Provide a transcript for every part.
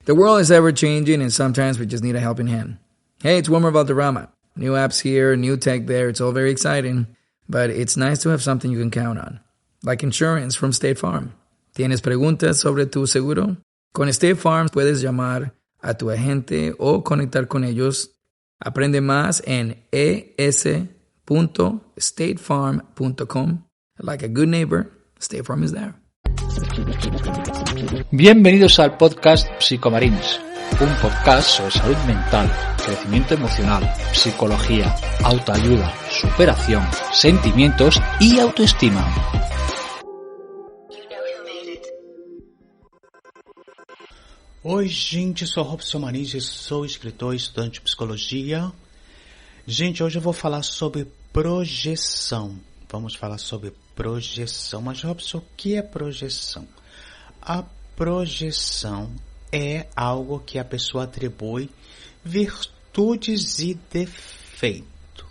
The world is ever changing and sometimes we just need a helping hand. Hey, it's Wilmer Valderrama. New apps here, new tech there, it's all very exciting. But it's nice to have something you can count on. Like insurance from State Farm. ¿Tienes preguntas sobre tu seguro? Con State Farm puedes llamar a tu agente o conectar con ellos. Aprende más en es.statefarm.com. Like a good neighbor, State Farm is there. Bienvenidos al podcast Psicomarines, un podcast sobre salud mental, crecimiento emocional, psicología, autoayuda, superación, sentimientos y autoestima. Oi gente, sou Robson Marins, sou escritor e estudante de psicologia. Gente, hoje eu vou falar sobre projeção. Vamos falar sobre projeção. Mas Robson, o que é projeção? A projeção é algo que a pessoa atribui virtudes e defeito.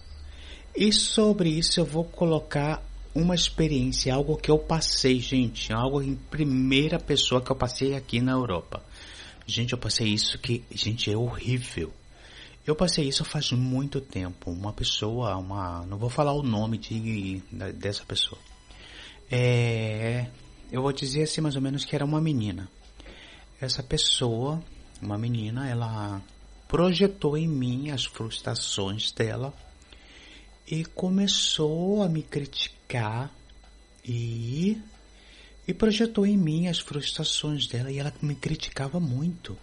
E sobre isso eu vou colocar uma experiência, algo que eu passei, gente, algo em primeira pessoa que eu passei aqui na Europa. Gente, eu passei isso que, gente, é horrível. Eu passei isso faz muito tempo. Uma pessoa, não vou falar o nome dessa pessoa. Eu vou dizer assim mais ou menos que era uma menina. Essa pessoa, uma menina, ela projetou em mim as frustrações dela e começou a me criticar e projetou em mim as frustrações dela e ela me criticava muito.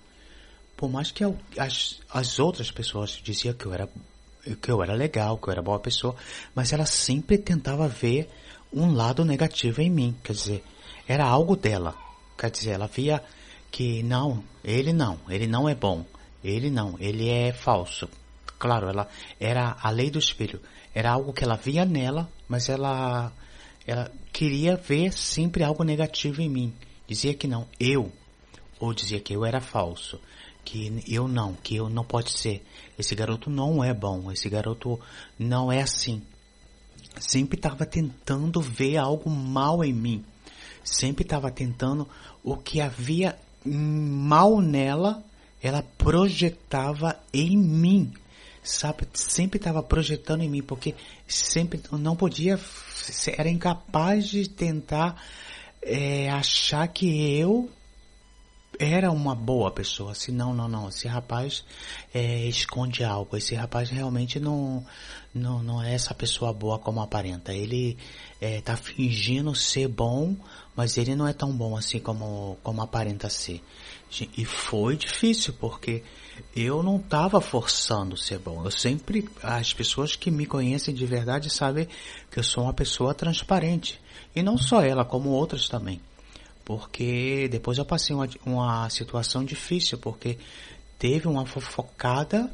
Por mais que as outras pessoas diziam que eu era legal, que eu era boa pessoa, mas ela sempre tentava ver um lado negativo em mim. Quer dizer, era algo dela. Quer dizer, ela via que ele não é bom, ele é falso. Claro, ela era a lei do espelho. Era algo que ela via nela, mas ela queria ver sempre algo negativo em mim. Dizia que não, ou dizia que eu era falso, que eu não pode ser. Esse garoto não é bom, esse garoto não é assim. Sempre estava tentando ver algo mal em mim. Sempre estava tentando o que havia mal nela, ela projetava em mim. Sabe, sempre estava projetando em mim, porque sempre não podia, era incapaz de tentar achar que eu era uma boa pessoa. Assim, não, esse rapaz esconde algo, esse rapaz realmente não é essa pessoa boa como aparenta, ele tá fingindo ser bom, mas ele não é tão bom assim como aparenta ser. E foi difícil, porque eu não estava forçando ser bom. As pessoas que me conhecem de verdade sabem que eu sou uma pessoa transparente. E não só ela, como outras também. Porque depois eu passei uma situação difícil, porque teve uma fofocada,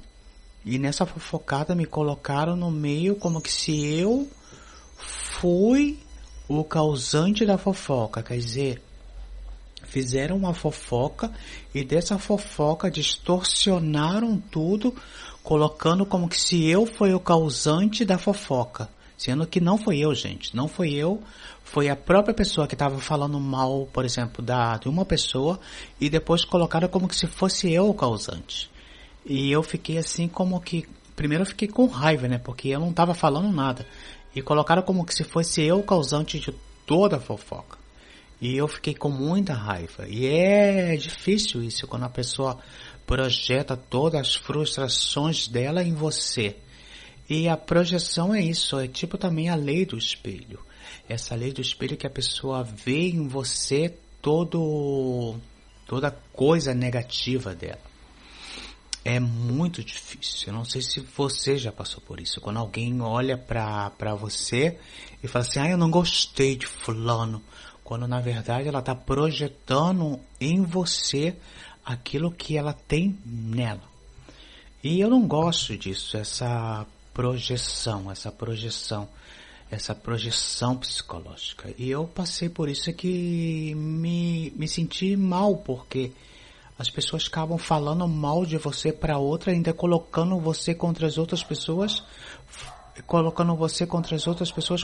e nessa fofocada me colocaram no meio como que se eu fui o causante da fofoca. Quer dizer, fizeram uma fofoca e dessa fofoca distorcionaram tudo, colocando como que se eu fui o causante da fofoca. Sendo que não foi eu, gente. Não foi eu. Foi a própria pessoa que estava falando mal, por exemplo, de uma pessoa, e depois colocaram como que se fosse eu o causante. E eu fiquei assim como que... Primeiro eu fiquei com raiva, né? Porque eu não estava falando nada. E colocaram como que se fosse eu o causante de toda a fofoca. E eu fiquei com muita raiva. E é difícil isso, quando a pessoa projeta todas as frustrações dela em você. E a projeção é isso, é tipo também a lei do espelho. Essa lei do espelho que a pessoa vê em você toda coisa negativa dela. É muito difícil. Eu não sei se você já passou por isso. Quando alguém olha pra você e fala assim, eu não gostei de fulano. Quando na verdade ela está projetando em você aquilo que ela tem nela. E eu não gosto disso, essa projeção psicológica. E eu passei por isso que me senti mal, porque as pessoas acabam falando mal de você para outra, ainda colocando você contra as outras pessoas,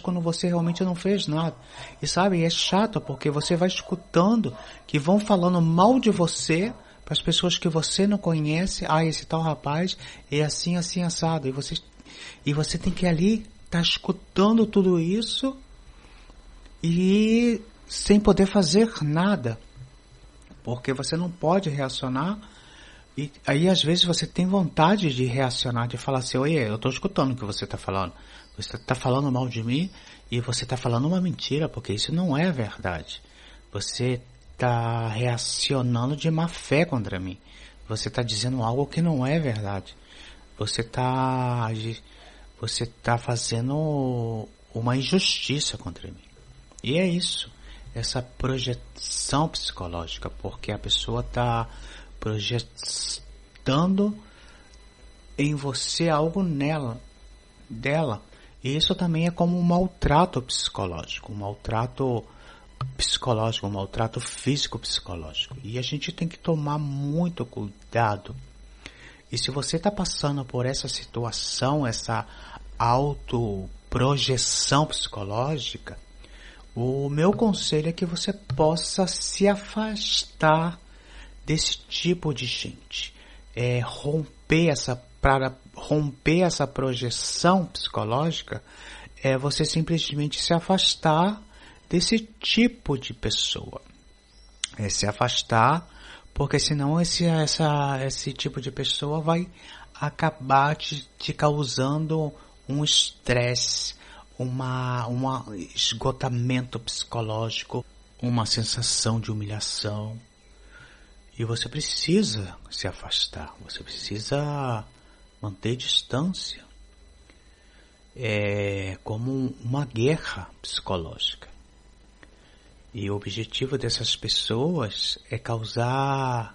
quando você realmente não fez nada. E sabe, é chato, porque você vai escutando que vão falando mal de você com as pessoas que você não conhece. Esse tal rapaz é assim, assim, assado. E você tem que ali estar escutando tudo isso e sem poder fazer nada. Porque você não pode reacionar. E aí às vezes você tem vontade de reacionar, de falar assim, oi, eu estou escutando o que você está falando. Você está falando mal de mim e você está falando uma mentira, porque isso não é verdade. Você está reacionando de má fé contra mim. Você está dizendo algo que não é verdade. Você está fazendo uma injustiça contra mim. E é isso. Essa projeção psicológica, porque a pessoa está projetando em você algo dela. E isso também é como um maltrato psicológico, um maltrato físico-psicológico. E a gente tem que tomar muito cuidado. E se você está passando por essa situação, essa autoprojeção psicológica, o meu conselho é que você possa se afastar desse tipo de gente. Para romper essa projeção psicológica, é você simplesmente se afastar desse tipo de pessoa. Se afastar, porque senão esse tipo de pessoa vai acabar te causando um estresse, um esgotamento psicológico, uma sensação de humilhação. E você precisa se afastar, você precisa manter distância. É como uma guerra psicológica. E o objetivo dessas pessoas é causar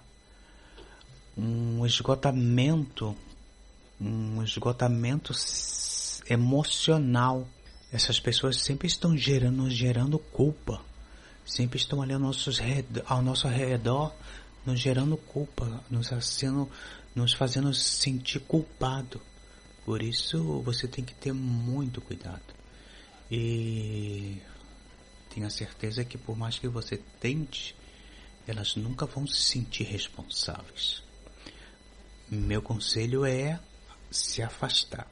um esgotamento emocional. Essas pessoas sempre estão gerando culpa, sempre estão ali ao nosso redor, nos gerando culpa, nos fazendo sentir culpado. Por isso você tem que ter muito cuidado. E tenha certeza que por mais que você tente, elas nunca vão se sentir responsáveis. Meu conselho é se afastar.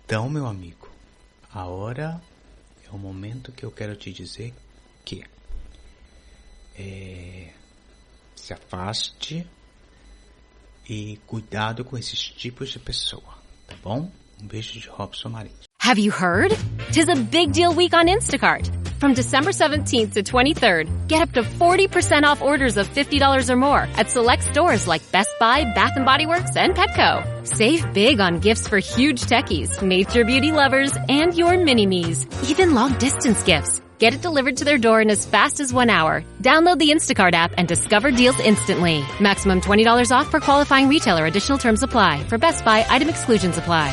Então, meu amigo, a hora é o momento que eu quero te dizer que se afaste e cuidado com esses tipos de pessoa, tá bom? Um beijo de Robson Marins. Have you heard? 'Tis a big deal week on Instacart. From December 17th to 23rd, get up to 40% off orders of $50 or more at select stores like Best Buy, Bath & Body Works, and Petco. Save big on gifts for huge techies, nature beauty lovers, and your mini-me's. Even long-distance gifts. Get it delivered to their door in as fast as 1 hour. Download the Instacart app and discover deals instantly. Maximum $20 off per qualifying retailer. Additional terms apply. For Best Buy, item exclusions apply.